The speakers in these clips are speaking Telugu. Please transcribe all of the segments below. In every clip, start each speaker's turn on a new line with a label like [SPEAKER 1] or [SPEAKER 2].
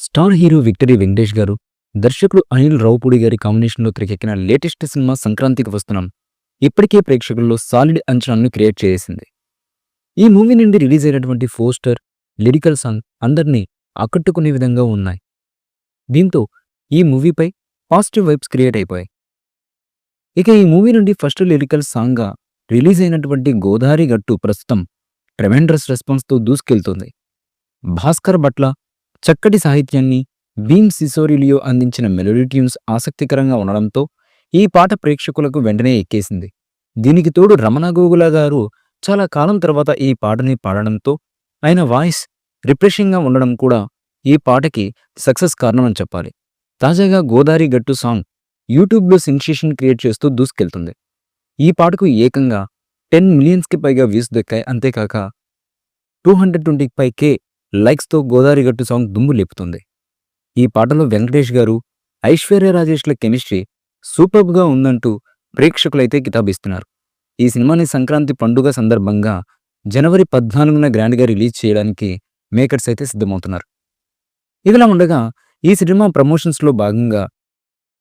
[SPEAKER 1] స్టార్ హీరో విక్టరీ వెంకటేష్ గారు, దర్శకుడు అనిల్ రావుపూడి గారి కాంబినేషన్లో తెరకెక్కిన లేటెస్ట్ సినిమా సంక్రాంతికి వస్తున్నాం ఇప్పటికే ప్రేక్షకుల్లో సాలిడ్ అంచనాలను క్రియేట్ చేసింది. ఈ మూవీ నుండి రిలీజ్ అయినటువంటి పోస్టర్, లిరికల్ సాంగ్ అందరినీ ఆకట్టుకునే విధంగా ఉన్నాయి. దీంతో ఈ మూవీపై పాజిటివ్ వైబ్స్ క్రియేట్ అయిపోయాయి. ఇక ఈ మూవీ నుండి ఫస్ట్ లిరికల్ సాంగ్గా రిలీజ్ అయినటువంటి గోదారి గట్టు ప్రస్తుతం ట్రెమెండరస్ రెస్పాన్స్తో దూసుకెళ్తుంది. భాస్కర్ భట్ల చక్కటి సాహిత్యాన్ని, భీమ్ సిసోరిలియో అందించిన మెలోడీ ట్యూన్స్ ఆసక్తికరంగా ఉండడంతో ఈ పాట ప్రేక్షకులకు వెంటనే ఎక్కేసింది. దీనికి తోడు రమణ గోగుల గారు చాలా కాలం తర్వాత ఈ పాటని పాడడంతో ఆయన వాయిస్ రిఫ్రెషింగ్గా ఉండడం కూడా ఈ పాటకి సక్సెస్ కారణమని చెప్పాలి. తాజాగా గోదారి గట్టు సాంగ్ యూట్యూబ్లో సెన్సేషన్ క్రియేట్ చేస్తూ దూసుకెళ్తుంది. ఈ పాటకు ఏకంగా 10 మిలియన్స్కి పైగా వ్యూస్ దక్కాయి. అంతేకాక 225K లైక్స్తో గోదారి గట్టు సాంగ్ దుమ్ము లేపుతుంది. ఈ పాటలో వెంకటేష్ గారు, ఐశ్వర్య రాజేష్ల కెమిస్ట్రీ సూపర్బ్గా ఉందంటూ ప్రేక్షకులైతే కితాబిస్తున్నారు. ఈ సినిమాని సంక్రాంతి పండుగ సందర్భంగా జనవరి 14న గ్రాండ్గా రిలీజ్ చేయడానికి మేకర్స్ అయితే సిద్ధమవుతున్నారు. ఇదిలా ఉండగా ఈ సినిమా ప్రమోషన్స్లో భాగంగా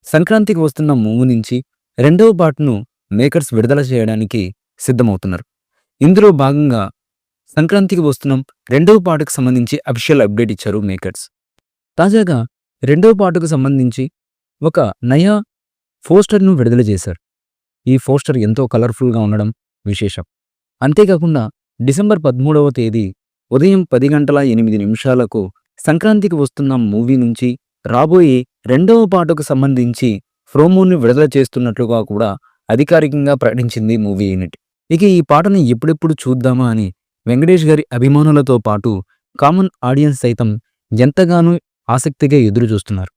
[SPEAKER 1] సంక్రాంతికి వస్తున్న మూవీ నుంచి రెండవ పార్ట్ను మేకర్స్ విడుదల చేయడానికి సిద్ధమవుతున్నారు. ఇందులో భాగంగా సంక్రాంతికి వస్తున్నాం రెండవ పాటకు సంబంధించి అఫీషియల్ అప్డేట్ ఇచ్చారు మేకర్స్. తాజాగా రెండవ పాటకు సంబంధించి ఒక నయా పోస్టర్ను విడుదల చేశారు. ఈ పోస్టర్ ఎంతో కలర్ఫుల్గా ఉండడం విశేషం. అంతేకాకుండా డిసెంబర్ 13వ తేదీ ఉదయం 10:08 సంక్రాంతికి వస్తున్న మూవీ నుంచి రాబోయే రెండవ పాటకు సంబంధించి ప్రోమోని విడుదల చేస్తున్నట్లుగా కూడా అధికారికంగా ప్రకటించింది మూవీ యూనిట్. ఇక ఈ పాటను ఎప్పుడెప్పుడు చూద్దామా అని వెంకటేష్ గారి అభిమానులతో పాటు కామన్ ఆడియన్స్ సైతం ఎంతగానో ఆసక్తిగా ఎదురు చూస్తున్నారు.